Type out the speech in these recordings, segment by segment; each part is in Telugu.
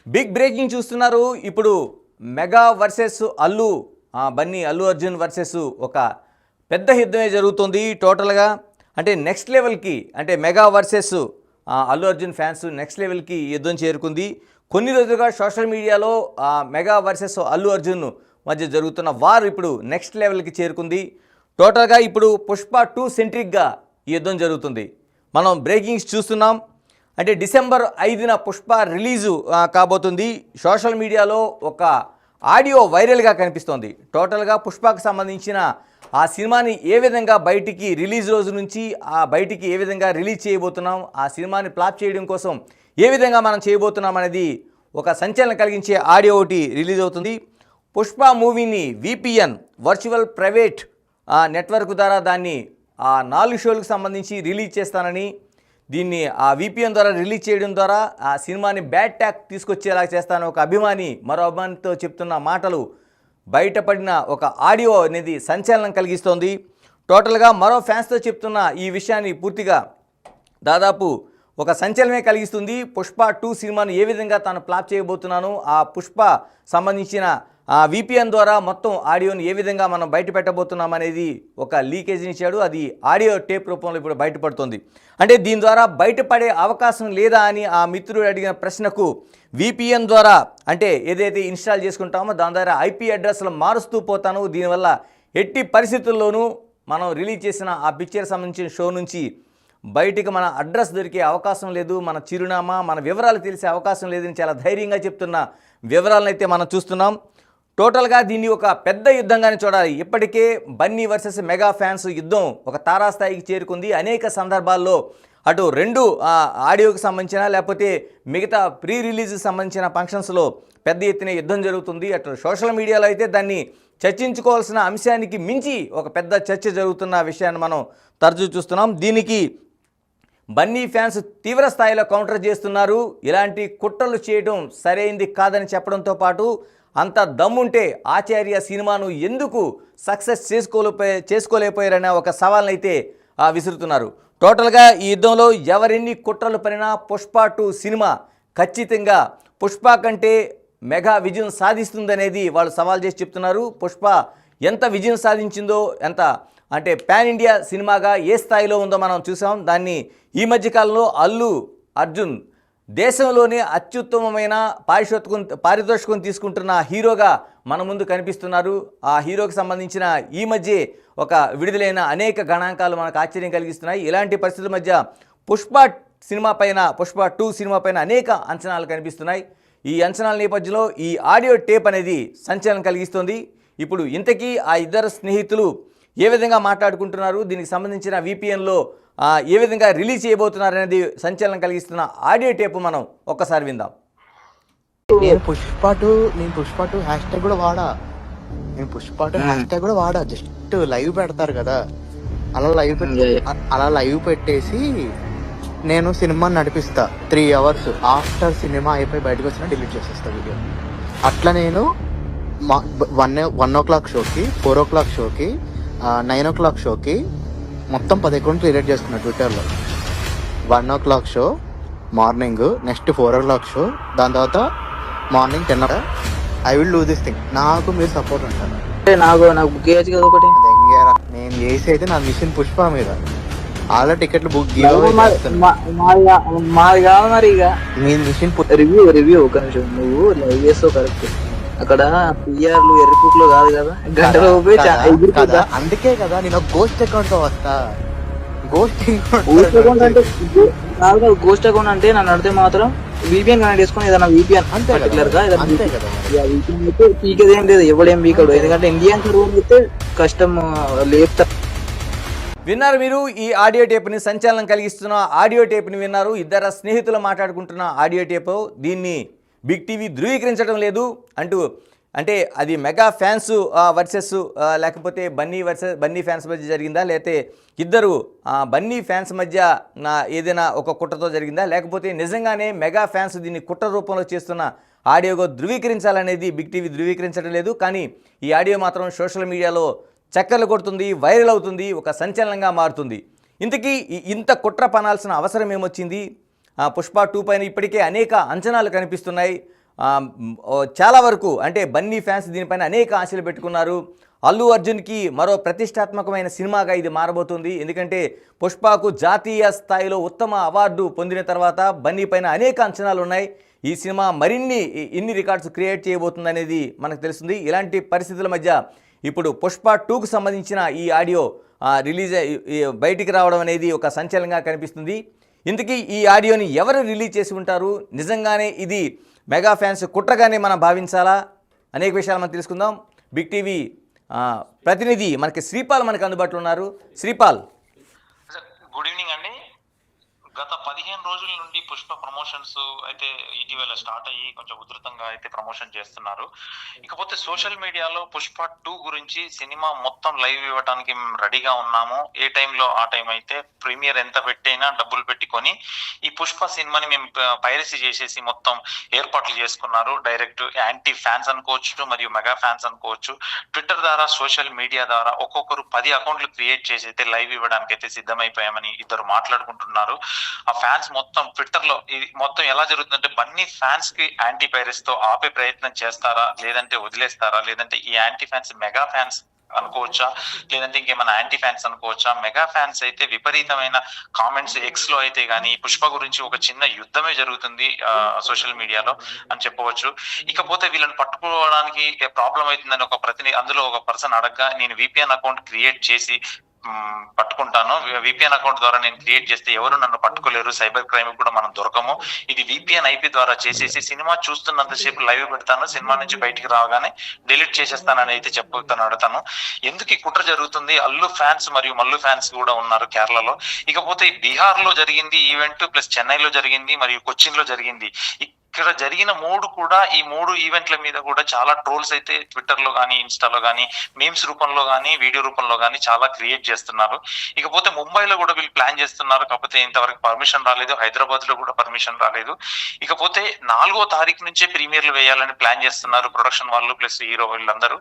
బిగ్ బ్రేకింగ్ చూస్తున్నారు. ఇప్పుడు mega versus Bunny Allu Arjun versus ఒక పెద్ద యుద్ధమే జరుగుతుంది టోటల్గా. అంటే నెక్స్ట్ లెవెల్కి, అంటే mega versus Allu Arjun fans next లెవెల్కి యుద్ధం చేరుకుంది. కొన్ని రోజులుగా సోషల్ మీడియాలో మెగా వర్సెస్ అల్లు అర్జున్ మధ్య జరుగుతున్న వార్ ఇప్పుడు నెక్స్ట్ లెవెల్కి చేరుకుంది. టోటల్గా ఇప్పుడు పుష్ప 2 సెంట్రిక్గా ఈ యుద్ధం జరుగుతుంది. మనం బ్రేకింగ్స్ చూస్తున్నాం. అంటే డిసెంబర్ 5న పుష్ప రిలీజు కాబోతుంది. సోషల్ మీడియాలో ఒక ఆడియో వైరల్గా కనిపిస్తోంది. టోటల్గా పుష్పకు సంబంధించిన ఆ సినిమాని ఏ విధంగా బయటికి రిలీజ్ రోజు నుంచి బయటికి ఏ విధంగా రిలీజ్ చేయబోతున్నాం, ఆ సినిమాని ఫ్లాప్ చేయడం కోసం ఏ విధంగా మనం చేయబోతున్నాం అనేది ఒక సంచలనం కలిగించే ఆడియో ఒకటి రిలీజ్ అవుతుంది. పుష్ప మూవీని VPN వర్చువల్ ప్రైవేట్ నెట్వర్క్ ద్వారా దాన్ని 4 షోలకు సంబంధించి రిలీజ్ చేస్తానని, దీన్ని VPN ద్వారా రిలీజ్ చేయడం ద్వారా ఆ సినిమాని బ్యాడ్ ట్యాక్ తీసుకొచ్చేలా చేస్తాను ఒక అభిమాని మరో అభిమానితో చెప్తున్న మాటలు బయటపడిన ఒక ఆడియో అనేది సంచలనం కలిగిస్తోంది. టోటల్గా మరో ఫ్యాన్స్తో చెప్తున్న ఈ విషయాన్ని పూర్తిగా దాదాపు ఒక సంచలనమే కలిగిస్తుంది. పుష్ప 2 సినిమాను ఏ విధంగా తాను ఫ్లాప్ చేయబోతున్నాను, ఆ పుష్ప సంబంధించిన VPN ద్వారా మొత్తం ఆడియోని ఏ విధంగా మనం బయట పెట్టబోతున్నాం అనేది ఒక లీకేజ్ని ఇచ్చాడు. అది ఆడియో టేప్ రూపంలో ఇప్పుడు బయటపడుతుంది. అంటే దీని ద్వారా బయటపడే అవకాశం లేదా అని ఆ మిత్రుడు అడిగిన ప్రశ్నకు VPN ద్వారా, అంటే ఏదైతే ఇన్స్టాల్ చేసుకుంటామో దాని ద్వారా IP అడ్రస్లు మారుస్తూ పోతాను, దీనివల్ల ఎట్టి పరిస్థితుల్లోనూ మనం రిలీజ్ చేసిన ఆ పిక్చర్ సంబంధించిన షో నుంచి బయటికి మన అడ్రస్ దొరికే అవకాశం లేదు, మన చిరునామా, మన వివరాలు తెలిసే అవకాశం లేదని చాలా ధైర్యంగా చెప్తున్న వివరాలను అయితే మనం చూస్తున్నాం. టోటల్గా దీన్ని ఒక పెద్ద యుద్ధంగానే చూడాలి. ఇప్పటికే బన్నీ వర్సెస్ మెగా ఫ్యాన్స్ యుద్ధం ఒక తారాస్థాయికి చేరుకుంది. అనేక సందర్భాల్లో అటు 2 ఆడియోకి సంబంధించిన లేకపోతే మిగతా ప్రీ రిలీజ్కి సంబంధించిన ఫంక్షన్స్లో పెద్ద ఎత్తున యుద్ధం జరుగుతుంది. అటు సోషల్ మీడియాలో అయితే దాన్ని చర్చించుకోవాల్సిన అంశానికి మించి ఒక పెద్ద చర్చ జరుగుతున్న విషయాన్ని మనం తరచూ చూస్తున్నాం. దీనికి బన్నీ ఫ్యాన్స్ తీవ్ర స్థాయిలో కౌంటర్ చేస్తున్నారు. ఇలాంటి కుట్రలు చేయడం సరైంది కాదని చెప్పడంతో పాటు అంత దమ్ముంటే ఆచార్య సినిమాను ఎందుకు సక్సెస్ చేసుకోలేకపోయారనే ఒక సవాల్ని అయితే విసురుతున్నారు. టోటల్గా ఈ యుద్ధంలో ఎవరెన్ని కుట్రలు పడినా పుష్ప 2 సినిమా ఖచ్చితంగా పుష్ప కంటే మెగా విజయం సాధిస్తుందనేది వాళ్ళు సవాల్ చేసి చెప్తున్నారు. పుష్ప ఎంత విజయం సాధించిందో, ఎంత అంటే పాన్ ఇండియా సినిమాగా ఏ స్థాయిలో ఉందో మనం చూసాం. దాన్ని ఈ మధ్యకాలంలో అల్లు అర్జున్ దేశంలోనే అత్యుత్తమమైన పారితోషికం తీసుకుంటున్న హీరోగా మన ముందు కనిపిస్తున్నారు. ఆ హీరోకి సంబంధించిన ఈ మధ్య ఒక విడుదలైన అనేక గణాంకాలు మనకు ఆశ్చర్యం కలిగిస్తున్నాయి. ఇలాంటి పరిస్థితుల మధ్య పుష్ప 2 సినిమా పైన అనేక అంచనాలు కనిపిస్తున్నాయి. ఈ అంచనాల నేపథ్యంలో ఈ ఆడియో టేప్ అనేది సంచలనం కలిగిస్తుంది. ఇప్పుడు ఇంతకీ ఆ ఇద్దరు స్నేహితులు ఏ విధంగా మాట్లాడుకుంటున్నారు, దీనికి సంబంధించిన VPNలో ఏ విధంగా రిలీజ్ చేయబోతున్నారు అనేది సంచలనం కలిగిస్తున్న ఆడియో టేప్ మనం ఒక్కసారి విందాం. నేను పుష్ప 2 హ్యాష్ ట్యాగ్ కూడా వాడా. జస్ట్ లైవ్ పెడతారు కదా, అలా లైవ్ పెట్టేసి నేను సినిమా నడిపిస్తా 3 అవర్స్. ఆఫ్టర్ సినిమా అయిపోయి బయటకు వచ్చినా డిలీట్ చేసేస్తా వీడియో. అట్లా నేను 1 o'clock షోకి, 4 o'clock షోకి, 9 o'clock షోకి మొత్తం 10 అకౌంట్లు క్రియేట్ చేసుకున్నా ట్విట్టర్లో. 1 o'clock show morning, next 4 o'clock show, దాని తర్వాత morning 10 I will do this thing. నాకు మీరు సపోర్ట్ ఉంటారు. నాకు బుక్ చేయొచ్చు కదా ఒకటి. నేను చేసి అయితే నా మిషన్ పుష్ప మీద ఆల్రెడీ టికెట్లు బుక్ మాది కాదు మరి. ఇక మీ మిషన్ రివ్యూ ఒక నిమిషం, నువ్వు లైవ్ చేస్తావు కరెక్ట్. అక్కడ పిఆర్లు ఎర్రకుట్లో కాదు కదా, గంటలో కదా. అందుకే కదా నేను గోస్ట్ అకౌంట్ తో వస్తా. గోస్ట్ అకౌంట్ అంటే గోస్ట్ అకౌంట్ అంటే నన్ను అడితే మాత్రం VPN కనెక్ట్ చేసుకుని ఏదైనా VPN పర్టికులర్ గా VPN అయితే పీకేదేం లేదు, ఎవడేం పీకడు. ఎందుకంటే ఇండియన్ సర్వర్ అయితే కష్టం లేపుతా. విన్నారు మీరు ఈ ఆడియో టేప్ని, సంచలనం కలిగిస్తున్న ఆడియో టేప్ని విన్నారు. ఇద్దరు స్నేహితులు మాట్లాడుకుంటున్న ఆడియో టేపు. దీన్ని బిగ్ టీవీ ధృవీకరించడం లేదు అంటే అది మెగా ఫ్యాన్స్ వర్సెస్ లేకపోతే బన్నీ ఫ్యాన్స్ మధ్య జరిగిందా, లేకపోతే ఇద్దరు బన్నీ ఫ్యాన్స్ మధ్య ఏదైనా ఒక కుట్రతో జరిగిందా, లేకపోతే నిజంగానే మెగా ఫ్యాన్స్ దీన్ని కుట్ర రూపంలో చేస్తున్న ఆడియోగా ధృవీకరించాలనేది బిగ్ టీవీ ధృవీకరించడం లేదు. కానీ ఈ ఆడియో మాత్రం సోషల్ మీడియాలో చక్కర్లు కొడుతుంది, వైరల్ అవుతుంది, ఒక సంచలనంగా మారుతుంది. ఇంతకీ ఇంత కుట్ర పనాల్సిన అవసరం ఏమొచ్చింది? పుష్ప 2 పైన ఇప్పటికే అనేక అంచనాలు కనిపిస్తున్నాయి. చాలా వరకు అంటే బన్నీ ఫ్యాన్స్ దీనిపైన అనేక ఆశలు పెట్టుకున్నారు. అల్లు అర్జున్కి మరో ప్రతిష్టాత్మకమైన సినిమాగా ఇది మారబోతుంది. ఎందుకంటే పుష్పకు జాతీయ స్థాయిలో ఉత్తమ అవార్డు పొందిన తర్వాత బన్నీ పైన అనేక అంచనాలు ఉన్నాయి. ఈ సినిమా మరిన్ని ఇన్ని రికార్డ్స్ క్రియేట్ చేయబోతుంది అనేది మనకు తెలుస్తుంది. ఇలాంటి పరిస్థితుల మధ్య ఇప్పుడు పుష్ప 2కు సంబంధించిన ఈ ఆడియో బయటికి రావడం అనేది ఒక సంచలనంగా కనిపిస్తుంది. ఇంతకీ ఈ ఆడియోని ఎవరు రిలీజ్ చేసి ఉంటారు? నిజంగానే ఇది మెగా ఫ్యాన్స్ కుట్రగానే మనం భావించాలా? అనేక విషయాలు మనం తెలుసుకుందాం. బిగ్ టీవీ ప్రతినిధి మనకి శ్రీపాల్ మనకు అందుబాటులో ఉన్నారు. శ్రీపాల్, గుడ్ ఈవినింగ్ అండి. గత 15 రోజుల నుండి పుష్ప ప్రమోషన్స్ అయితే ఇటీవల స్టార్ట్ అయ్యి కొంచెం ఉధృతంగా అయితే ప్రమోషన్ చేస్తున్నారు. ఇకపోతే సోషల్ మీడియాలో పుష్ప 2 గురించి సినిమా మొత్తం లైవ్ ఇవ్వడానికి రెడీగా ఉన్నాము, ఏ టైంలో ఆ టైం అయితే ప్రీమియర్ ఎంత పెట్టైనా డబ్బులు పెట్టుకొని ఈ పుష్ప సినిమాని మేము పైరసీ చేసేసి మొత్తం ఏర్పాట్లు చేసుకున్నారు. డైరెక్ట్ యాంటీ ఫ్యాన్స్ అనుకోవచ్చు మరియు మెగా ఫ్యాన్స్ అనుకోవచ్చు. ట్విట్టర్ ద్వారా సోషల్ మీడియా ద్వారా ఒక్కొక్కరు 10 అకౌంట్లు క్రియేట్ చేసి అయితే లైవ్ ఇవ్వడానికి అయితే సిద్ధమైపోయామని ఇద్దరు మాట్లాడుకుంటున్నారు. ఆ ఫ్యాన్స్ మొత్తం ట్విట్టర్ లో ఇది మొత్తం ఎలా జరుగుతుందంటే బన్నీ ఫ్యాన్స్ కి యాంటీ పైరస్ తో ఆపే ప్రయత్నం చేస్తారా, లేదంటే వదిలేస్తారా, లేదంటే ఈ యాంటీ ఫ్యాన్స్ మెగా ఫ్యాన్స్ అనుకోవచ్చా, లేదంటే ఇంకేమైనా యాంటీ ఫ్యాన్స్ అనుకోవచ్చా? మెగా ఫ్యాన్స్ అయితే విపరీతమైన కామెంట్స్ ఎక్స్ లో అయితే గానీ పుష్ప గురించి ఒక చిన్న యుద్ధమే జరుగుతుంది సోషల్ మీడియాలో అని చెప్పవచ్చు. ఇకపోతే వీళ్ళని పట్టుకోవడానికి ప్రాబ్లం అవుతుందని ఒక అందులో ఒక పర్సన్ అడగగా నేను VPN అకౌంట్ క్రియేట్ చేసి పట్టుకుంటాను, VPN అకౌంట్ ద్వారా నేను క్రియేట్ చేస్తే ఎవరు నన్ను పట్టుకోలేరు, సైబర్ క్రైమ్ కూడా మనం దొరకము, ఇది VPN IP ద్వారా చేసేసి సినిమా చూస్తున్నంతసేపు లైవ్ పెడతాను, సినిమా నుంచి బయటికి రాగానే డిలీట్ చేసేస్తానని అయితే చెప్తాను. ఎందుకు ఈ కుట్ర జరుగుతుంది? అల్లు ఫ్యాన్స్ మరియు మల్లు ఫ్యాన్స్ కూడా ఉన్నారు కేరళలో. ఇకపోతే బీహార్ లో జరిగింది ఈవెంట్, ప్లస్ చెన్నైలో జరిగింది మరియు కొచ్చిన్ లో జరిగింది. ఇక్కడ జరిగిన ఈ మూడు ఈవెంట్ల మీద కూడా చాలా ట్రోల్స్ అయితే ట్విట్టర్ లో కానీ ఇన్స్టాలో కానీ మీమ్స్ రూపంలో కానీ వీడియో రూపంలో కానీ చాలా క్రియేట్ చేస్తున్నారు. ఇకపోతే ముంబైలో కూడా వీళ్ళు ప్లాన్ చేస్తున్నారు, కాకపోతే ఇంతవరకు పర్మిషన్ రాలేదు. హైదరాబాద్ లో కూడా పర్మిషన్ రాలేదు. ఇకపోతే 4వ తారీఖు నుంచే ప్రీమియర్లు వేయాలని ప్లాన్ చేస్తున్నారు ప్రొడక్షన్ వాళ్ళు ప్లస్ హీరో వీళ్ళందరూ.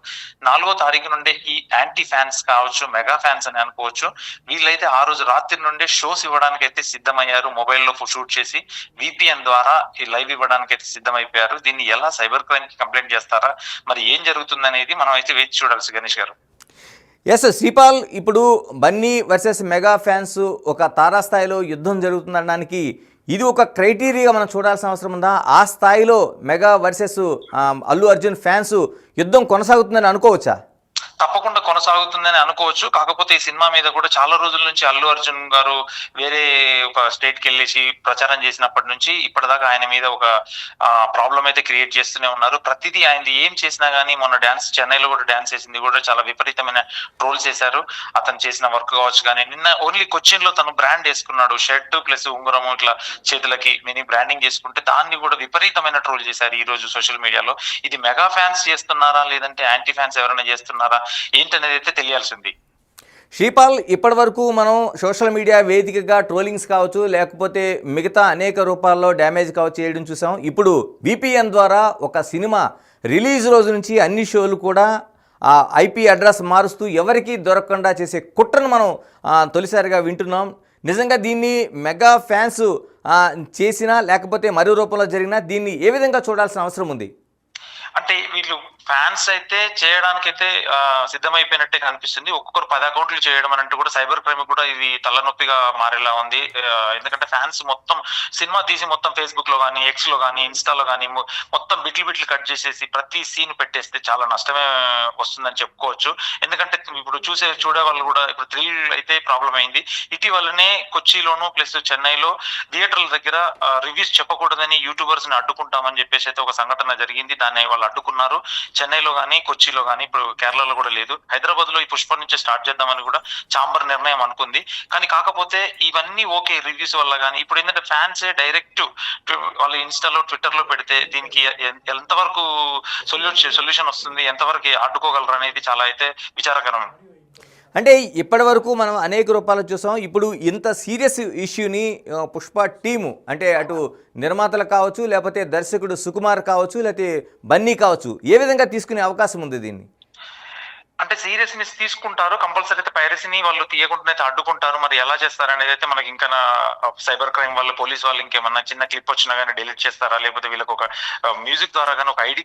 4వ తారీఖు నుండే ఈ యాంటీ ఫ్యాన్స్ కావచ్చు, మెగా ఫ్యాన్స్ అని అనుకోవచ్చు, వీళ్ళైతే ఆ రోజు రాత్రి నుండే షోస్ ఇవ్వడానికి అయితే సిద్ధమయ్యారు. మొబైల్లో షూట్ చేసి VPN ద్వారా ఈ లైవ్ ఇవ్వడానికి అయితే సిద్ధమైపోయారు. దీన్ని ఎలా సైబర్ క్రైమ్ కి కంప్లైంట్ చేస్తారా, మరి ఏం జరుగుతుంది అనేది మనం అయితే వేచి చూడాల్సి. గణేష్ గారు. ఎస్ శ్రీపాల్, ఇప్పుడు బన్నీ వర్సెస్ మెగా ఫ్యాన్స్ ఒక తారాస్థాయిలో యుద్ధం జరుగుతుందనడానికి ఇది ఒక క్రైటీరియా మనం చూడాల్సిన అవసరం ఉందా? ఆ స్థాయిలో mega versus Allu Arjun fans యుద్ధం కొనసాగుతుందని అనుకోవచ్చా? తప్పకుండా కొనసాగుతుందని అనుకోవచ్చు. కాకపోతే ఈ సినిమా మీద కూడా చాలా రోజుల నుంచి అల్లు అర్జున్ గారు వేరే ఒక స్టేట్ కి వెళ్ళేసి ప్రచారం చేసినప్పటి నుంచి ఇప్పటిదాకా ఆయన మీద ఒక ప్రాబ్లం అయితే క్రియేట్ చేస్తూనే ఉన్నారు. ప్రతిదీ ఆయన ఏం చేసినా గానీ, మొన్న చెన్నైలో కూడా డాన్స్ చేసింది కూడా చాలా విపరీతమైన ట్రోల్స్ చేశారు. అతను చేసిన వర్క్ కావచ్చు. కానీ నిన్న ఓన్లీ కొచ్చిన్ లో తను బ్రాండ్ వేసుకున్నాడు, షర్ట్ ప్లస్ ఉంగరము ఇట్లా చేతులకి మినీ బ్రాండింగ్ చేసుకుంటే దాన్ని కూడా విపరీతమైన ట్రోల్ చేశారు ఈ రోజు సోషల్ మీడియాలో. ఇది మెగా ఫ్యాన్స్ చేస్తున్నారా, లేదంటే యాంటీ ఫ్యాన్స్ ఎవరైనా చేస్తున్నారా ఏంటనేది అయితే తెలియాల్సింది. శ్రీపాల్, ఇప్పటి వరకు మనం సోషల్ మీడియా వేదికగా ట్రోలింగ్స్ కావచ్చు, లేకపోతే మిగతా అనేక రూపాల్లో డ్యామేజ్ కావచ్చు చేయడం చూసాం. ఇప్పుడు VPN ద్వారా ఒక సినిమా రిలీజ్ రోజు నుంచి అన్ని షోలు కూడా ఆ IP అడ్రస్ మారుస్తూ ఎవరికి దొరకకుండా చేసే కుట్రను మనం తొలిసారిగా వింటున్నాం. నిజంగా దీన్ని మెగా ఫ్యాన్స్ చేసినా లేకపోతే మరో రూపంలో జరిగినా దీన్ని ఏ విధంగా చూడాల్సిన అవసరం ఉంది? అంటే వీళ్ళు ఫ్యాన్స్ అయితే చేయడానికైతే సిద్ధమైపోయినట్టే కనిపిస్తుంది. ఒక్కొక్కరు 10 అకౌంట్లు చేయడం అని అంటే కూడా సైబర్ క్రైమ్ కూడా ఇది తలనొప్పిగా మారేలా ఉంది. ఎందుకంటే ఫ్యాన్స్ మొత్తం సినిమా తీసి మొత్తం ఫేస్బుక్ లో కానీ, ఎక్స్ లో కానీ, ఇన్స్టాలో కానీ మొత్తం బిట్లు కట్ చేసేసి ప్రతి సీన్ పెట్టేస్తే చాలా నష్టమే వస్తుందని చెప్పుకోవచ్చు. ఎందుకంటే ఇప్పుడు చూడే వాళ్ళు కూడా ఇప్పుడు థ్రిల్ అయితే ప్రాబ్లం అయింది. ఇటీవలనే కొచ్చిలోను ప్లస్ చెన్నైలో థియేటర్ల దగ్గర రివ్యూస్ చెప్పకూడదని యూట్యూబర్స్ ని అడ్డుకుంటామని చెప్పేసి అయితే ఒక సంఘటన జరిగింది. దాన్ని వాళ్ళు అడ్డుకున్నారు. చెన్నైలో కానీ, కొచ్చిలో కానీ, ఇప్పుడు కేరళలో కూడా లేదు. హైదరాబాద్ లో ఈ పుష్ప నుంచి స్టార్ట్ చేద్దామని కూడా చాంబర్ నిర్ణయం అనుకుంది. కానీ కాకపోతే ఇవన్నీ ఓకే రివ్యూస్ వల్ల కానీ ఇప్పుడు ఏంటంటే ఫ్యాన్స్ డైరెక్ట్ వాళ్ళ ఇన్స్టాలో ట్విట్టర్ లో పెడితే దీనికి ఎంతవరకు సొల్యూషన్ వస్తుంది, ఎంతవరకు అడ్డుకోగలరు అనేది చాలా అయితే విచారకరం. అంటే ఇప్పటి వరకు మనం అనేక రూపాలు చూసాం. ఇప్పుడు ఇంత సీరియస్ ఇష్యూని పుష్ప టీము అంటే అటు నిర్మాతలు కావచ్చు, లేకపోతే దర్శకుడు సుకుమార్ కావచ్చు, లేకపోతే బన్నీ కావచ్చు, ఏ విధంగా తీసుకునే అవకాశం ఉంది దీన్ని? అంటే సీరియస్నెస్ తీసుకుంటారు కంపల్సరీ. అయితే పైరసీని వాళ్ళు తీయకుండా అయితే అడ్డుకుంటారు. మరి ఎలా చేస్తారు అనేది అయితే మనకి ఇంకా సైబర్ క్రైమ్ వాళ్ళు, పోలీస్ వాళ్ళు ఇంకేమన్నా చిన్న క్లిప్ వచ్చినా కానీ డిలీట్ చేస్తారా, లేకపోతే వీళ్ళకి ఒక మ్యూజిక్ ద్వారా కానీ ఒక ఐడి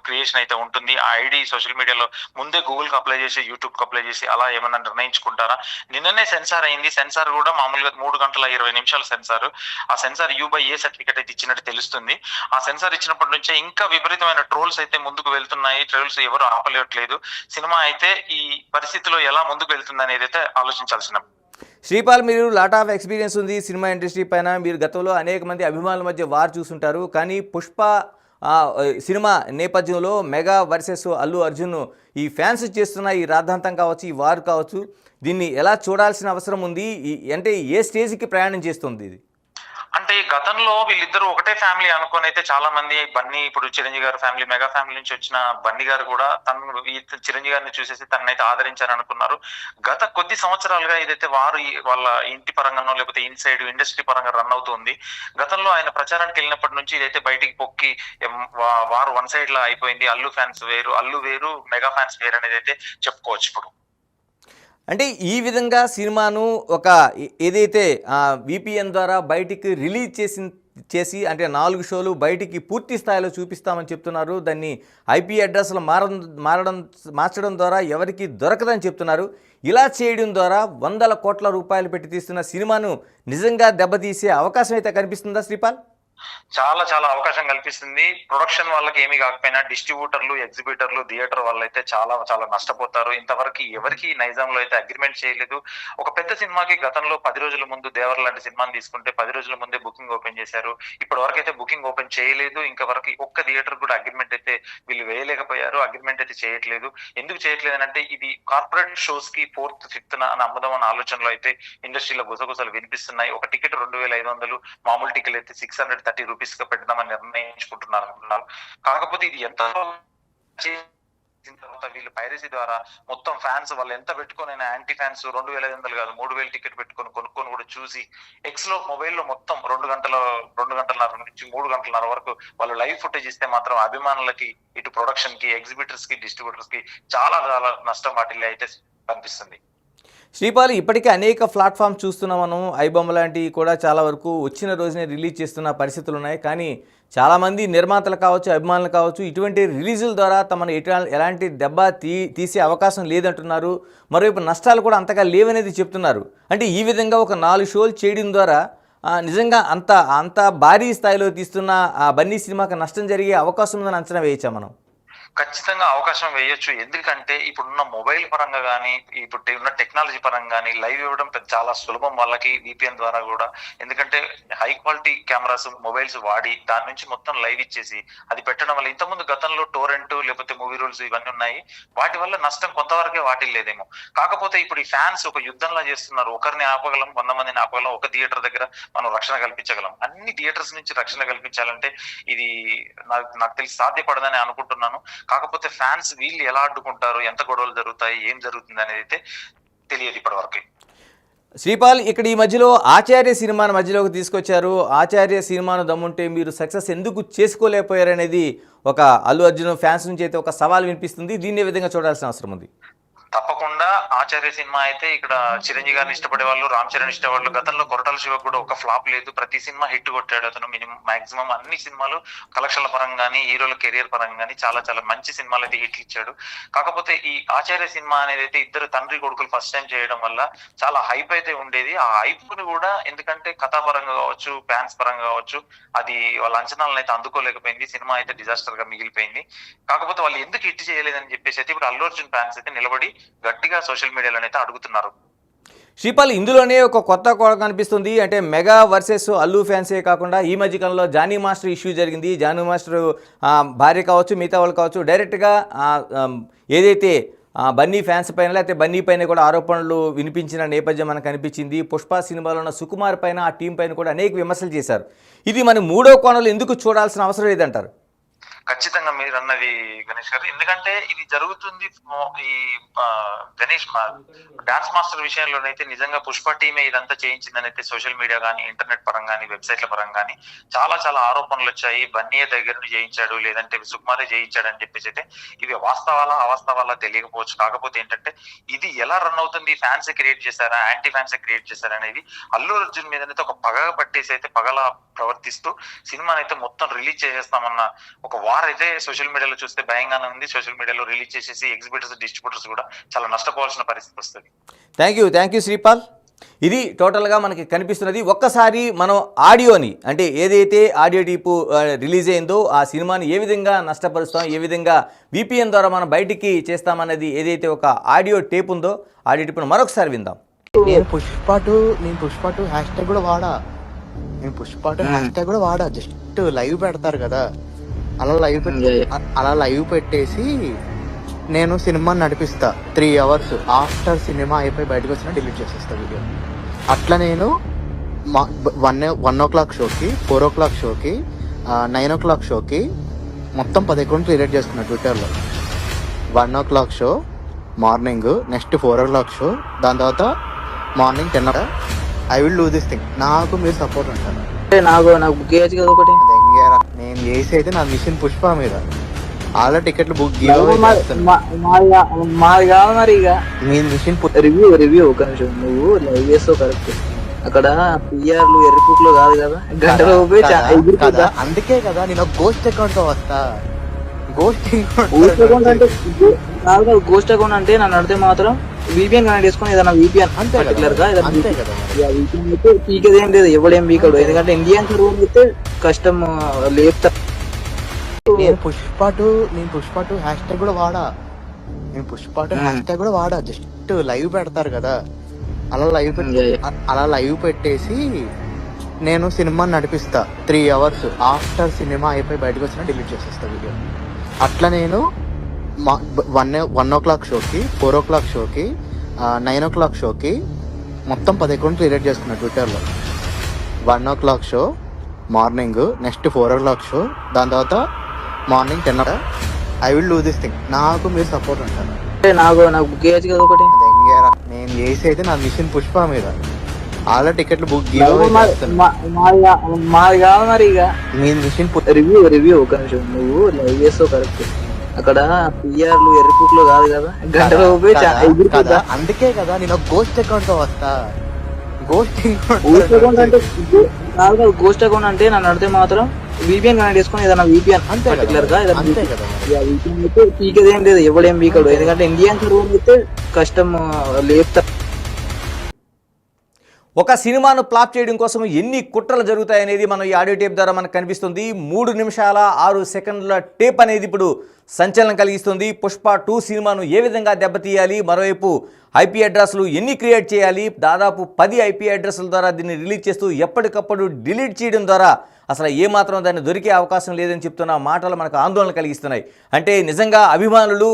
క్రియేషన్ అయితే ఉంటుంది. ఆ ఐడి సోషల్ మీడియాలో ముందే గూగుల్ కి అప్లై చేసి, యూట్యూబ్ కి అప్లై చేసి అలా ఏమన్నా నిర్ణయించుకుంటారా? నిన్ననే సెన్సార్ అయింది. సెన్సార్ కూడా మామూలుగా 3 గంటల 20 నిమిషాల సెన్సార్. ఆ సెన్సార్ U/A సర్టిఫికేట్ అయితే ఇచ్చినట్టు తెలుస్తుంది. ఆ సెన్సార్ ఇచ్చినప్పటి నుంచే ఇంకా విపరీతమైన ట్రోల్స్ అయితే ముందుకు వెళ్తున్నాయి. ట్రోల్స్ ఎవరు ఆపలేట్లేదు. సినిమా అయితే ఈ పరిస్థితిలో ఎలా ముందుకు వెళ్తుంది అనేది అయితే ఆలోచించాల్సిన. శ్రీపాల్, మీరు లాట్ ఆఫ్ ఎక్స్పీరియన్స్ ఉంది సినిమా ఇండస్ట్రీ పైన. మీరు గతంలో అనేక మంది అభిమానుల మధ్య వార్ చూస్తుంటారు. కానీ పుష్ప సినిమా నేపథ్యంలో మెగా వర్సెస్ అల్లు అర్జున్ ఈ ఫ్యాన్స్ చేస్తున్న ఈ రాద్ధాంతం కావచ్చు, ఈ వార్ కావచ్చు, దీన్ని ఎలా చూడాల్సిన అవసరం ఉంది? అంటే ఏ స్టేజ్కి ప్రయాణం చేస్తుంది ఇది? అంటే గతంలో వీళ్ళిద్దరూ ఒకటే ఫ్యామిలీ అనుకుని అయితే చాలా మంది, బన్నీ ఇప్పుడు చిరంజీవి గారి ఫ్యామిలీ, మెగా ఫ్యామిలీ నుంచి వచ్చిన బన్నీ గారు కూడా తను ఈ చిరంజీవి గారిని చూసేసి తనైతే ఆదరించారని అనుకున్నారు. గత కొద్ది సంవత్సరాలుగా ఇదైతే వారు వాళ్ళ ఇంటి పరంగానో లేకపోతే ఇన్సైడ్ ఇండస్ట్రీ పరంగా రన్ అవుతుంది. గతంలో ఆయన ప్రచారానికి వెళ్ళినప్పటి నుంచి ఇదైతే బయటికి పొక్కి వారు వన్ సైడ్ లా అయిపోయింది. అల్లు ఫ్యాన్స్ వేరు, అల్లు వేరు, మెగా ఫ్యాన్స్ వేరు అనేది అయితే చెప్పుకోవచ్చు ఇప్పుడు. అంటే ఈ విధంగా సినిమాను ఒక ఏదైతే VPN ద్వారా బయటికి రిలీజ్ చేసి అంటే 4 షోలు బయటికి పూర్తి స్థాయిలో చూపిస్తామని చెప్తున్నారు. దాన్ని IP అడ్రస్లు మార్చడం ద్వారా ఎవరికి దొరకదని చెప్తున్నారు. ఇలా చేయడం ద్వారా వందల కోట్ల రూపాయలు పెట్టి తీస్తున్న సినిమాను నిజంగా దెబ్బతీసే అవకాశం అయితే కనిపిస్తుందా శ్రీపాల్? చాలా చాలా అవకాశం కల్పిస్తుంది. ప్రొడక్షన్ వాళ్ళకి ఏమీ కాకపోయినా డిస్ట్రిబ్యూటర్లు, ఎగ్జిబిటర్లు, థియేటర్ వాళ్ళు అయితే చాలా చాలా నష్టపోతారు. ఇంతవరకు ఎవరికి నైజాంలో అయితే అగ్రిమెంట్ చేయలేదు. ఒక పెద్ద సినిమాకి గతంలో 10 రోజుల ముందు దేవర్ లాంటి సినిమాని తీసుకుంటే 10 రోజుల ముందే బుకింగ్ ఓపెన్ చేశారు. ఇప్పటి వరకు అయితే బుకింగ్ ఓపెన్ చేయలేదు. ఇంకా వరకు ఒక్క థియేటర్ కూడా అగ్రిమెంట్ అయితే వీళ్ళు వేయలేకపోయారు. అగ్రిమెంట్ అయితే చేయట్లేదు. ఎందుకు చేయట్లేదు అంటే ఇది కార్పొరేట్ షోస్ కి 4th 5th అమ్ముదాం అన్న ఆలోచనలో అయితే ఇండస్ట్రీలో గుసగుసలు వినిపిస్తున్నాయి. ఒక టికెట్ 2500, మామూలు టికెట్ అయితే 630 రూపీస్ గా పెడదామని నిర్ణయించుకుంటున్నారు. కాకపోతే ఇది ఎంత తర్వాత వీళ్ళు పైరసీ ద్వారా మొత్తం ఫ్యాన్స్ వాళ్ళు ఎంత పెట్టుకుని, యాంటీ ఫ్యాన్స్ 2500 కాదు 3000 టికెట్ పెట్టుకొని కొనుక్కొని కూడా చూసి ఎక్స్ లో మొబైల్లో మొత్తం 2 గంటలన్నర నుంచి 3 గంటలన్నర వరకు వాళ్ళు లైవ్ ఫుటేజ్ ఇస్తే మాత్రం అభిమానులకి, ఇటు ప్రొడక్షన్ కి, ఎగ్జిబిటర్స్ కి, డిస్ట్రిబ్యూటర్స్ కి చాలా చాలా నష్టం వాటిల్లో అయితే కనిపిస్తుంది. శ్రీపాల్, ఇప్పటికే అనేక ప్లాట్ఫామ్స్ చూస్తున్నాం మనం. ఐబొమ్మ లాంటివి కూడా చాలా వరకు వచ్చిన రోజునే రిలీజ్ చేస్తున్న పరిస్థితులు ఉన్నాయి. కానీ చాలామంది నిర్మాతలు కావచ్చు, అభిమానులు కావచ్చు, ఇటువంటి రిలీజుల ద్వారా తమను ఎలాంటి దెబ్బ తీసే అవకాశం లేదంటున్నారు. మరోవైపు నష్టాలు కూడా అంతగా లేవనేది చెప్తున్నారు. అంటే ఈ విధంగా ఒక 4 షోలు చేయడం ద్వారా నిజంగా అంత భారీ స్థాయిలో తీస్తున్న ఆ బన్నీ సినిమాకి నష్టం జరిగే అవకాశం ఉందని అంచనా వేయచ్చా మనం? ఖచ్చితంగా అవకాశం వేయొచ్చు. ఎందుకంటే ఇప్పుడున్న మొబైల్ పరంగా కానీ, ఇప్పుడు ఉన్న టెక్నాలజీ పరంగా కానీ లైవ్ ఇవ్వడం చాలా సులభం వాళ్ళకి VPN ద్వారా కూడా. ఎందుకంటే హై క్వాలిటీ కెమెరాస్, మొబైల్స్ వాడి దాని నుంచి మొత్తం లైవ్ ఇచ్చేసి అది పెట్టడం వల్ల, ఇంతకుముందు గతంలో టోరెంట్ లేకపోతే మూవీ రూల్స్ ఇవన్నీ ఉన్నాయి, వాటి వల్ల నష్టం కొంతవరకే వాటిల్లేదేమో. కాకపోతే ఇప్పుడు ఈ ఫ్యాన్స్ ఒక యుద్ధంలా చేస్తున్నారు. ఒకరిని ఆపగలం, 100 మందిని ఆపగలం, ఒక థియేటర్ దగ్గర మనం రక్షణ కల్పించగలం. అన్ని థియేటర్స్ నుంచి రక్షణ కల్పించాలంటే ఇది నాకు తెలిసి సాధ్యపడదని అనుకుంటున్నాను. కాకపోతే ఫ్యాన్స్ వీళ్ళు ఎలా అడ్డుకుంటారు, ఎంత గొడవలు జరుగుతాయి, ఏం జరుగుతుంది అనేది అయితే తెలియదు ఇప్పటివరకు. శ్రీపాల్, ఇక్కడ ఈ మధ్యలో ఆచార్య సినిమాను మధ్యలోకి తీసుకొచ్చారు. ఆచార్య సినిమాను దమ్ముంటే మీరు సక్సెస్ ఎందుకు చేసుకోలేకపోయారనేది ఒక అల్లు అర్జున్ ఫ్యాన్స్ నుంచి అయితే ఒక సవాల్ వినిపిస్తుంది. దీన్ని ఏ విధంగా చూడాల్సిన అవసరం ఉంది? తప్పకుండా ఆచార్య సినిమా అయితే ఇక్కడ చిరంజీవి గారిని ఇష్టపడే వాళ్ళు, రామ్ చరణ్ ఇష్టపడే గతంలో కొరటాల శివ కూడా ఒక ఫ్లాప్ లేదు. ప్రతి సినిమా హిట్ కొట్టాడు అతను. మాక్సిమం అన్ని సినిమాలు కలెక్షన్ల పరంగా కానీ, హీరోల కెరియర్ పరంగా కానీ చాలా చాలా మంచి సినిమాలు అయితే హిట్లు ఇచ్చాడు. కాకపోతే ఈ ఆచార్య సినిమా అనేది అయితే ఇద్దరు తండ్రి కొడుకులు ఫస్ట్ టైం చేయడం వల్ల చాలా హైప్ అయితే ఉండేది. ఆ హైప్ ని కూడా ఎందుకంటే కథాపరంగా కావచ్చు, ఫ్యాన్స్ పరంగా కావచ్చు, అది వాళ్ళ అంచనాలను అయితే అందుకోలేకపోయింది. సినిమా అయితే డిజాస్టర్ గా మిగిలిపోయింది. కాకపోతే వాళ్ళు ఎందుకు హిట్ చేయలేదని చెప్పేసి అయితే ఇప్పుడు అల్లు అర్జున్ ఫ్యాన్స్ అయితే నిలబడి గట్టిగా సోషల్ మీడియాలో అయితే అడుగుతున్నారు. శ్రీపాల్, ఇందులోనే ఒక కొత్త కోణ కనిపిస్తుంది. అంటే మెగా వర్సెస్ అల్లు ఫ్యాన్సే కాకుండా ఈ మధ్యకాలంలో జానీ మాస్టర్ ఇష్యూ జరిగింది. జానీ మాస్టర్ భార్య కావచ్చు, మిగతా వాళ్ళు కావచ్చు, డైరెక్ట్గా ఏదైతే బన్నీ ఫ్యాన్స్ పైన లేకపోతే బన్నీ పైన కూడా ఆరోపణలు వినిపించిన నేపథ్యం మనకు కనిపించింది. పుష్ప సినిమాలో ఉన్న సుకుమార్ పైన, ఆ టీం పైన కూడా అనేక విమర్శలు చేశారు. ఇది మన 3వ కోణంలో ఎందుకు చూడాల్సిన అవసరం లేదంటారు? ఖచ్చితంగా మీరు అన్నది గణేష్ గారు, ఎందుకంటే ఇది జరుగుతుంది ఈ గణేష్ డాన్స్ మాస్టర్ విషయంలోనైతే నిజంగా పుష్ప టీమే ఇదంతా చేయించిందని అయితే సోషల్ మీడియా కానీ ఇంటర్నెట్ పరంగా వెబ్సైట్ల పరంగా చాలా చాలా ఆరోపణలు వచ్చాయి. బన్నీయ దగ్గర నుంచి చేయించాడు, లేదంటే సుకుమారే చేయించాడు అని చెప్పేసి అయితే ఇవి వాస్తవాలా అవాస్తవాలా తెలియకపోవచ్చు. కాకపోతే ఏంటంటే ఇది ఎలా రన్ అవుతుంది, ఫ్యాన్స్ క్రియేట్ చేశారా యాంటీ ఫ్యాన్స్ క్రియేట్ చేశారా అనేది అల్లు అర్జున్ మీద అయితే ఒక పగ పట్టేసి అయితే పగలా ప్రవర్తిస్తూ సినిమాని అయితే మొత్తం రిలీజ్ చేసేస్తామన్న ఒక వార్ అయితే సోషల్ మీడియాలో చూస్తే భయంగానే ఉంది. సోషల్ మీడియాలో రిలీజ్ చేసేసి ఎగ్జిబిటర్స్ డిస్ట్రిబ్యూటర్స్ కూడా చాలా నష్టపోవాల్సిన పరిస్థితి వస్తుంది. Thank you Sripal. ఇది టోటల్గా మనకి కనిపిస్తున్నది. ఒక్కసారి మనం ఆడియోని అంటే ఏదైతే ఆడియో టేపు రిలీజ్ అయిందో ఆ సినిమాని ఏ విధంగా నష్టపరుస్తాం, ఏ విధంగా VPN ద్వారా మనం బయటికి చేస్తామన్నది ఏదైతే ఒక ఆడియో టేప్ ఉందో ఆడియో టేపును మరొకసారి విందాం. నేను పుష్ప టూ హ్యాష్ ట్యాగ్ కూడా వాడా జస్ట్ లైవ్ పెడతారు కదా, అలా లైవ్ పెట్టేసి నేను సినిమాని నడిపిస్తా 3 hours ఆఫ్టర్ సినిమా అయిపోయి బయటకు వచ్చినా డిలీట్ చేసేస్తా వీడియో. అట్లా నేను 1 o'clock షోకి, 4 o'clock షోకి, 9 o'clock షోకి మొత్తం 10 అకౌంట్లు క్రియేట్ చేసుకున్నా ట్విట్టర్లో. 1 o'clock show morning, next 4 o'clock show, దాని తర్వాత morning 10 o'clock. I will do this thing. నాకు మీరు సపోర్ట్ ఉంటారు. నాకు బుక్ చేయొచ్చు కదా ఒకటి. నేను చేసి అయితే నా మిషన్ పుష్ప మీద ఆల్రెడీ టికెట్లు బుక్ మాది కాదు మరి. ఇక మీ మిషన్ రివ్యూ ఒక నిమిషం, నువ్వు లైవ్ చేస్తావు కరెక్ట్. అక్కడ పిఆర్లు ఎర్రకుట్లో కాదు కదా, గంటలో కదా. అందుకే కదా నేను గోస్ట్ అకౌంట్ తో వస్తా. గోస్ట్ అకౌంట్ అంటే గోస్ట్ అకౌంట్ అంటే నన్ను అడితే మాత్రం VPN కనెక్ట్ చేసుకుని ఏదైనా VPN పర్టికులర్ గా VPN అయితే పీకేదేం లేదు, ఎవడేం పీకడు. ఎందుకంటే ఇండియన్ సర్వర్ అయితే కష్టం లేపుతా. నేను పుష్ప టూ హ్యాష్ ట్యాగ్ కూడా వాడా జస్ట్ లైవ్ పెడతారు కదా, అలా లైవ్ పెట్టేసి నేను సినిమాని నడిపిస్తా 3 hours ఆఫ్టర్ సినిమా అయిపోయి బయటకు వచ్చినా డిలీట్ చేసేస్తా వీడియో. అట్లా నేను 1 o'clock షోకి, 4 o'clock షోకి, 9 o'clock షోకి మొత్తం 10 అకౌంట్లు క్రియేట్ చేసుకున్నా ట్విట్టర్లో. 1 o'clock show morning, next 4 o'clock show, దాని తర్వాత morning 10 o'clock. I will do this thing. నాకు మీరు సపోర్ట్ ఉంటారు. నాకు బుక్ చేయొచ్చు కదా ఒకటి. నేను చేసి అయితే నా మిషన్ పుష్ప మీద ఆల్రెడీ టికెట్లు బుక్ మాది కాదు మరి. ఇక మీ మిషన్ రివ్యూ ఒక నిమిషం, నువ్వు లైవ్ చేస్తావు కరెక్ట్. అక్కడ పిఆర్లు ఎర్రకుట్లో కాదు కదా, గంటలో కదా. అందుకే కదా నేను గోస్ట్ అకౌంట్ తో వస్తా. గోస్ట్ అకౌంట్ అంటే గోస్ట్ అకౌంట్ అంటే నన్ను అడితే మాత్రం VPN కనెక్ట్ చేసుకుని ఏదైనా VPN పర్టికులర్ గా VPN అయితే పీకేదేం లేదు, ఎవడేం పీకడు. ఎందుకంటే ఇండియన్ సర్వర్ అయితే కష్టం లేపుతా. ఒక సినిమాను ఫ్లాప్ చేయడం కోసం ఎన్ని కుట్రలు జరుగుతాయనేది మనం ఈ ఆడియో టేప్ ద్వారా మనకు కనిపిస్తుంది. 3 నిమిషాల 6 సెకండ్ల టేప్ అనేది ఇప్పుడు సంచలనం కలిగిస్తుంది. పుష్ప 2 సినిమాను ఏ విధంగా దెబ్బతీయాలి, మరోవైపు IP అడ్రస్లు ఎన్ని క్రియేట్ చేయాలి, దాదాపు 10 IP అడ్రస్ల ద్వారా దీన్ని రిలీజ్ చేస్తూ ఎప్పటికప్పుడు డిలీట్ చేయడం ద్వారా అసలు ఏమాత్రం దాన్ని దొరికే అవకాశం లేదని చెప్తున్న మాటలు మనకు ఆందోళన కలిగిస్తున్నాయి. అంటే నిజంగా అభిమానులు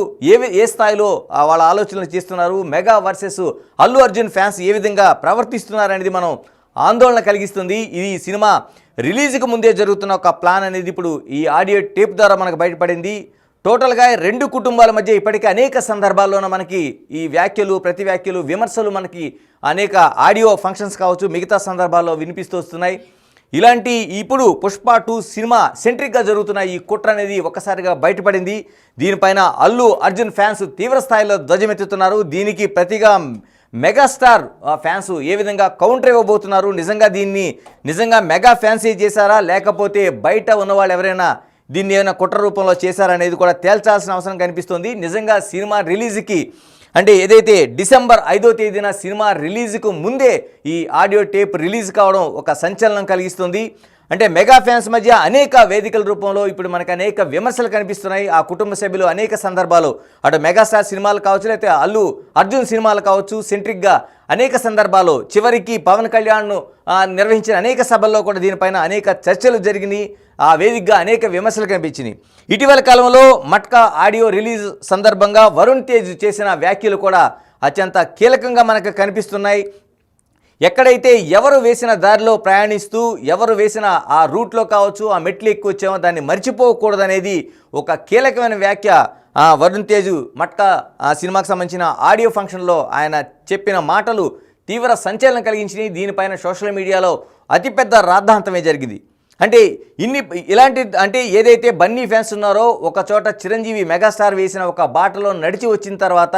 ఏ స్థాయిలో వాళ్ళ ఆలోచనలు చేస్తున్నారు, mega versus Allu Arjun fans ఏ విధంగా ప్రవర్తిస్తున్నారు అనేది మనం ఆందోళన కలిగిస్తుంది. ఈ సినిమా రిలీజ్కి ముందే జరుగుతున్న ఒక ప్లాన్ అనేది ఇప్పుడు ఈ ఆడియో టేప్ ద్వారా మనకు బయటపడింది. టోటల్గా 2 కుటుంబాల మధ్య ఇప్పటికే అనేక సందర్భాల్లోనూ మనకి ఈ వ్యాఖ్యలు, ప్రతి వ్యాఖ్యలు, విమర్శలు మనకి అనేక ఆడియో ఫంక్షన్స్ కావచ్చు మిగతా సందర్భాల్లో వినిపిస్తూ వస్తున్నాయి. ఇలాంటి ఇప్పుడు పుష్ప 2 సినిమా సెంట్రిక్గా జరుగుతున్న ఈ కుట్ర అనేది ఒక్కసారిగా బయటపడింది. దీనిపైన అల్లు అర్జున్ ఫ్యాన్స్ తీవ్ర స్థాయిలో ధ్వజమెత్తుతున్నారు. దీనికి ప్రతిగా మెగాస్టార్ ఫ్యాన్స్ ఏ విధంగా కౌంటర్ ఇవ్వబోతున్నారు, నిజంగా మెగా ఫ్యాన్సీ చేశారా లేకపోతే బయట ఉన్నవాళ్ళు ఎవరైనా దీన్ని ఏమైనా కుట్ర రూపంలో చేశారనేది కూడా తేల్చాల్సిన అవసరం కనిపిస్తుంది. నిజంగా సినిమా రిలీజ్కి అంటే ఏదైతే డిసెంబర్ 5వ తేదీన సినిమా రిలీజ్కు ముందే ఈ ఆడియో టేప్ రిలీజ్ కావడం ఒక సంచలనం కలిగిస్తుంది. అంటే మెగా ఫ్యాన్స్ మధ్య అనేక వేదికల రూపంలో ఇప్పుడు మనకు అనేక విమర్శలు కనిపిస్తున్నాయి. ఆ కుటుంబ సభ్యులు అనేక సందర్భాలు అటు మెగాస్టార్ సినిమాలు కావచ్చు, లేకపోతే అల్లు అర్జున్ సినిమాలు కావచ్చు, సెంట్రిక్గా అనేక సందర్భాలు చివరికి పవన్ కళ్యాణ్ను నిర్వహించిన అనేక సభల్లో కూడా దీనిపైన అనేక చర్చలు జరిగినాయి. ఆ వేదికగా అనేక విమర్శలు కనిపించినాయి. ఇటీవల కాలంలో మట్కా ఆడియో రిలీజ్ సందర్భంగా వరుణ్ తేజ్ చేసిన వ్యాఖ్యలు కూడా అత్యంత కీలకంగా మనకు కనిపిస్తున్నాయి. ఎక్కడైతే ఎవరు వేసిన దారిలో ప్రయాణిస్తూ ఎవరు వేసిన ఆ రూట్లో కావచ్చు, ఆ మెట్లు ఎక్కువ వచ్చామో దాన్ని మర్చిపోకూడదనేది ఒక కీలకమైన వ్యాఖ్య వరుణ్ తేజ్ మట్కా సినిమాకి సంబంధించిన ఆడియో ఫంక్షన్లో ఆయన చెప్పిన మాటలు తీవ్ర సంచలనం కలిగించినాయి. దీనిపైన సోషల్ మీడియాలో అతిపెద్ద రాద్ధాంతమే జరిగింది. అంటే ఇలాంటి అంటే ఏదైతే బన్నీ ఫ్యాన్స్ ఉన్నారో ఒక చోట చిరంజీవి మెగాస్టార్ వేసిన ఒక బాటలో నడిచి వచ్చిన తర్వాత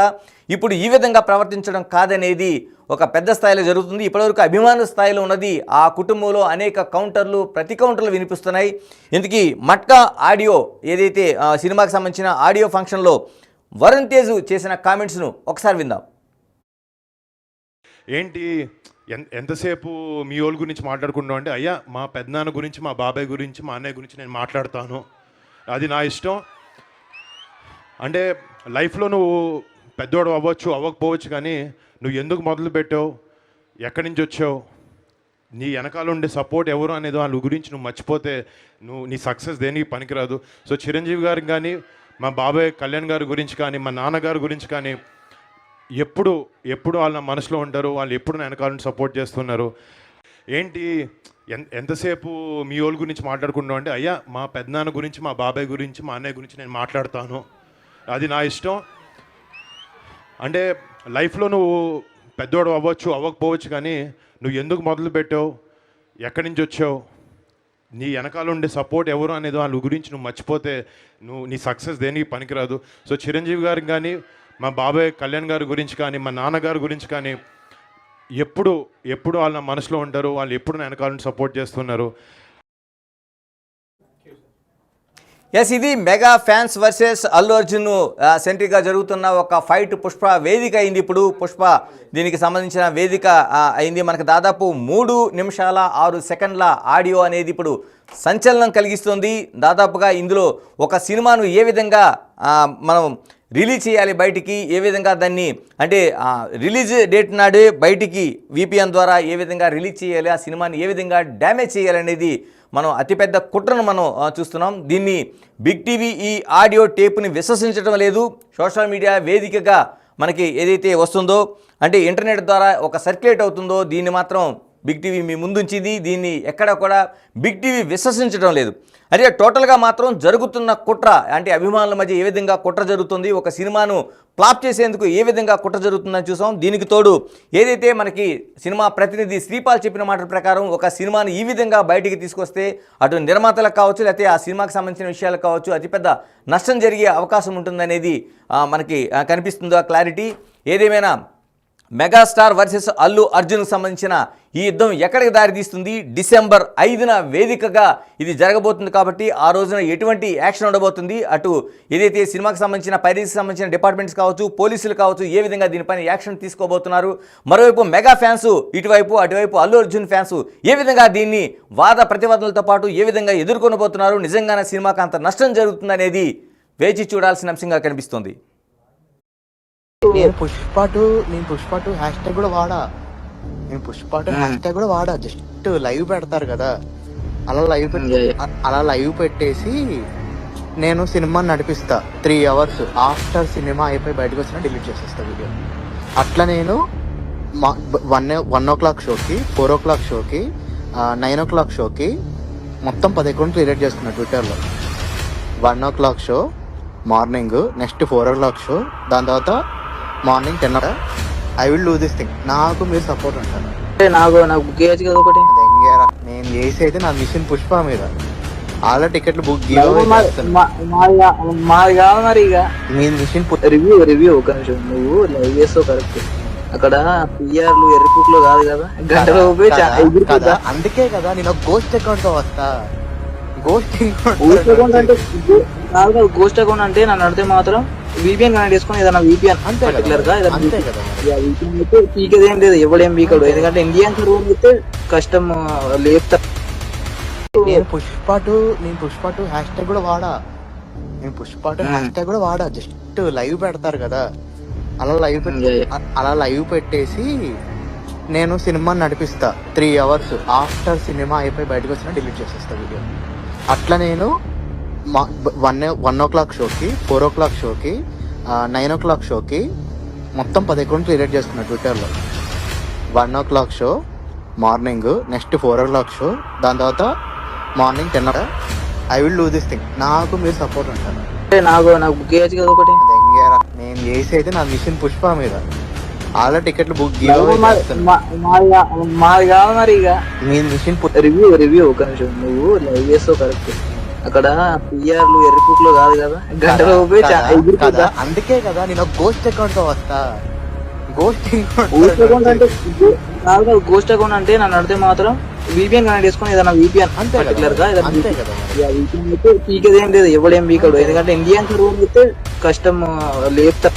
ఇప్పుడు ఈ విధంగా ప్రవర్తించడం కాదనేది ఒక పెద్ద స్థాయిలో జరుగుతుంది. ఇప్పటివరకు అభిమాన స్థాయిలో ఉన్నది ఆ కుటుంబంలో అనేక కౌంటర్లు, ప్రతి కౌంటర్లు వినిపిస్తున్నాయి. ఇందుకీ మట్కా ఆడియో ఏదైతే సినిమాకి సంబంధించిన ఆడియో ఫంక్షన్లో వరుణ్ తేజ్ చేసిన కామెంట్స్ను ఒకసారి విందాం. ఏంటి ఎంతసేపు మీ వాళ్ళ గురించి మాట్లాడుకుంటాం అంటే, అయ్యా మా పెద్దనాన్న గురించి, మా బాబాయ్ గురించి, మా అన్నయ్య గురించి నేను మాట్లాడతాను, అది నా ఇష్టం. అంటే లైఫ్లో నువ్వు పెద్దోడు అవ్వచ్చు అవ్వకపోవచ్చు, కానీ నువ్వు ఎందుకు మొదలు పెట్టావు, ఎక్కడి నుంచి వచ్చావు, నీ వెనకాల ఉండే సపోర్ట్ ఎవరు అనేది వాళ్ళ గురించి నువ్వు మర్చిపోతే నీ సక్సెస్ దేనికి పనికిరాదు. సో చిరంజీవి గారికి కానీ, మా బాబాయ్ కళ్యాణ్ గారి గురించి కానీ, మా నాన్నగారి గురించి కానీ ఎప్పుడు వాళ్ళ మనసులో ఉంటారు, వాళ్ళు ఎప్పుడు నా వెనకాల నుంచి సపోర్ట్ చేస్తున్నారు. ఏంటి ఎంతసేపు మీ వాళ్ళ గురించి మాట్లాడుకుంటాం అంటే, అయ్యా మా పెద్దనాన్న గురించి, మా బాబాయ్ గురించి, మా అన్నయ్య గురించి నేను మాట్లాడతాను, అది నా ఇష్టం. అంటే లైఫ్లో నువ్వు పెద్దోడు అవ్వచ్చు అవ్వకపోవచ్చు, కానీ నువ్వు ఎందుకు మొదలు పెట్టావు, ఎక్కడి నుంచి వచ్చావు, నీ వెనకాల ఉండే సపోర్ట్ ఎవరు అనేది వాళ్ళ గురించి నువ్వు మర్చిపోతే నీ సక్సెస్ దేనికి పనికిరాదు. సో చిరంజీవి గారికి కానీ, మా బాబాయ్ కళ్యాణ్ గారి గురించి కానీ, మా నాన్నగారి గురించి కానీ ఎప్పుడు వాళ్ళ మనసులో ఉంటారు, వాళ్ళు ఎప్పుడు నా వెనకాల నుంచి సపోర్ట్ చేస్తున్నారు. ఎస్, ఇది mega fans versus Allu Arjun సెంట్రిక్గా జరుగుతున్న ఒక ఫైట్ పుష్ప వేదిక అయింది. ఇప్పుడు పుష్ప దీనికి సంబంధించిన వేదిక అయింది. మనకు దాదాపు 3 నిమిషాల 6 సెకండ్ల ఆడియో అనేది ఇప్పుడు సంచలనం కలిగిస్తుంది. దాదాపుగా ఇందులో ఒక సినిమాను ఏ విధంగా మనం రిలీజ్ చేయాలి బయటికి, ఏ విధంగా దాన్ని అంటే రిలీజ్ డేట్ నాడే బయటికి VPN ద్వారా ఏ విధంగా రిలీజ్ చేయాలి, ఆ సినిమాని ఏ విధంగా డ్యామేజ్ చేయాలనేది మనం అతిపెద్ద కుట్రను మనం చూస్తున్నాం. దీన్ని బిగ్ టీవీ ఈ ఆడియో టేప్ని విశ్వసించడం లేదు. సోషల్ మీడియా వేదికగా మనకి ఏదైతే వస్తుందో అంటే ఇంటర్నెట్ ద్వారా ఒక సర్క్యులేట్ అవుతుందో దీన్ని మాత్రం బిగ్ టీవీ మీ ముందుంచింది. దీన్ని ఎక్కడ కూడా బిగ్ టీవీ విశ్వసించడం లేదు. అదే టోటల్గా మాత్రం జరుగుతున్న కుట్ర అంటే అభిమానుల మధ్య ఏ విధంగా కుట్ర జరుగుతుంది, ఒక సినిమాను ఫ్లాప్ చేసేందుకు ఏ విధంగా కుట్ర జరుగుతుందని చూసాం. దీనికి తోడు ఏదైతే మనకి సినిమా ప్రతినిధి శ్రీపాల్ చెప్పిన మాట ప్రకారం ఒక సినిమాను ఈ విధంగా బయటికి తీసుకొస్తే అటు నిర్మాతలకు కావచ్చు, లేకపోతే ఆ సినిమాకి సంబంధించిన విషయాలకు కావచ్చు అతిపెద్ద నష్టం జరిగే అవకాశం ఉంటుందనేది మనకి కనిపిస్తుందో ఆ క్లారిటీ. ఏదేమైనా మెగాస్టార్ వర్సెస్ అల్లు అర్జున్కు సంబంధించిన ఈ యుద్ధం ఎక్కడికి దారితీస్తుంది, డిసెంబర్ 5న వేదికగా ఇది జరగబోతుంది. కాబట్టి ఆ రోజున ఎటువంటి యాక్షన్ ఉండబోతుంది, అటు ఏదైతే సినిమాకి సంబంధించిన పైరసీకి సంబంధించిన డిపార్ట్మెంట్స్ కావచ్చు, పోలీసులు కావచ్చు, ఏ విధంగా దీనిపైన యాక్షన్ తీసుకోబోతున్నారు. మరోవైపు మెగా ఫ్యాన్స్ ఇటువైపు, అటువైపు అల్లు అర్జున్ ఫ్యాన్స్ ఏ విధంగా దీన్ని వాద ప్రతివాదనలతో పాటు ఏ విధంగా ఎదుర్కొనబోతున్నారు, నిజంగానే సినిమాకి అంత నష్టం జరుగుతుందనేది వేచి చూడాల్సిన అంశంగా కనిపిస్తుంది. నేను పుష్ప టూ హ్యాష్ ట్యాగ్ కూడా వాడా. జస్ట్ లైవ్ పెడతారు కదా, అలా లైవ్ పెట్టేసి నేను సినిమా నడిపిస్తా 3 hours. ఆఫ్టర్ సినిమా అయిపోయి బయటకు వచ్చినా డిలీట్ చేసేస్తా వీడియో. అట్లా నేను 1 o'clock షోకి, 4 o'clock షోకి, 9 o'clock షోకి మొత్తం 10 అకౌంట్లు క్రియేట్ చేస్తున్నా ట్విట్టర్లో. 1 o'clock show morning, next 4 o'clock show, దాని తర్వాత morning 10. I will do this thing. నాకు మీరు సపోర్ట్ ఉంటారు. నాకు బుక్ చేయొచ్చు కదా ఒకటి. నేను చేసి అయితే నా మిషన్ పుష్ప మీద ఆల్రెడీ టికెట్లు బుక్ మాది కాదు మరి. ఇక మీ మిషన్ రివ్యూ ఒక నిమిషం, నువ్వు లైవ్ చేస్తావు కరెక్ట్. అక్కడ పిఆర్లు ఎర్రకుట్లో కాదు కదా, గంటలో కదా. అందుకే కదా నేను గోస్ట్ అకౌంట్ తో వస్తా. గోస్ట్ అకౌంట్ అంటే గోస్ట్ అకౌంట్ అంటే నన్ను అడితే మాత్రం VPN కనెక్ట్ చేసుకుని ఏదైనా VPN పర్టికులర్ గా VPN అయితే పీకేదేం లేదు, ఎవడేం పీకడు. ఎందుకంటే ఇండియన్ సర్వర్ అయితే కష్టం లేపుతా. నేను పుష్ప టూ హ్యాష్ ట్యాగ్ కూడా వాడా. జస్ట్ లైవ్ పెడతారు కదా, అలా లైవ్ పెట్టేసి నేను సినిమా నడిపిస్తా 3 hours. ఆఫ్టర్ సినిమా అయిపోయి బయటకు వచ్చినా డిలీట్ చేసేస్తా వీడియో. అట్లా నేను 1 o'clock షోకి, 4 o'clock షోకి, 9 o'clock షోకి మొత్తం 10 అకౌంట్లు క్రియేట్ చేస్తున్నా ట్విట్టర్లో. 1 o'clock show morning next 4 o'clock show, దాని తర్వాత morning 10 I will do this thing. నాకు మీరు సపోర్ట్ ఉంటారు. నాకు బుక్ చేయొచ్చు కదా ఒకటి. నేను చేసేది నా మిషన్ పుష్ప మీద. అలా టికెట్లు బుక్ మాది కాదు మరి. ఇక మీ మిషన్ రివ్యూ ఒక నిమిషం, నువ్వు లైవ్ చేస్తావు కరెక్ట్. అక్కడ పిఆర్లు ఎర్రిపుక్ లో కాదు కదా, గంటలో కదా, అందుకే కదా నేను గోస్ట్ అకౌంట్ తో వస్తా. గోస్ట్ అకౌంట్ అంటే గోస్ట్ అకౌంట్ అంటే నన్ను అడితే మాత్రం VPN కనెక్ట్ చేసుకుని ఏదైనా VPN పర్టికులర్ గా అంతే కదా. VPN అయితే పీకేదేం లేదు, ఎవడేం పీకడు. ఎందుకంటే ఇండియన్ సర్వర్ అయితే కష్టం లేపుతా.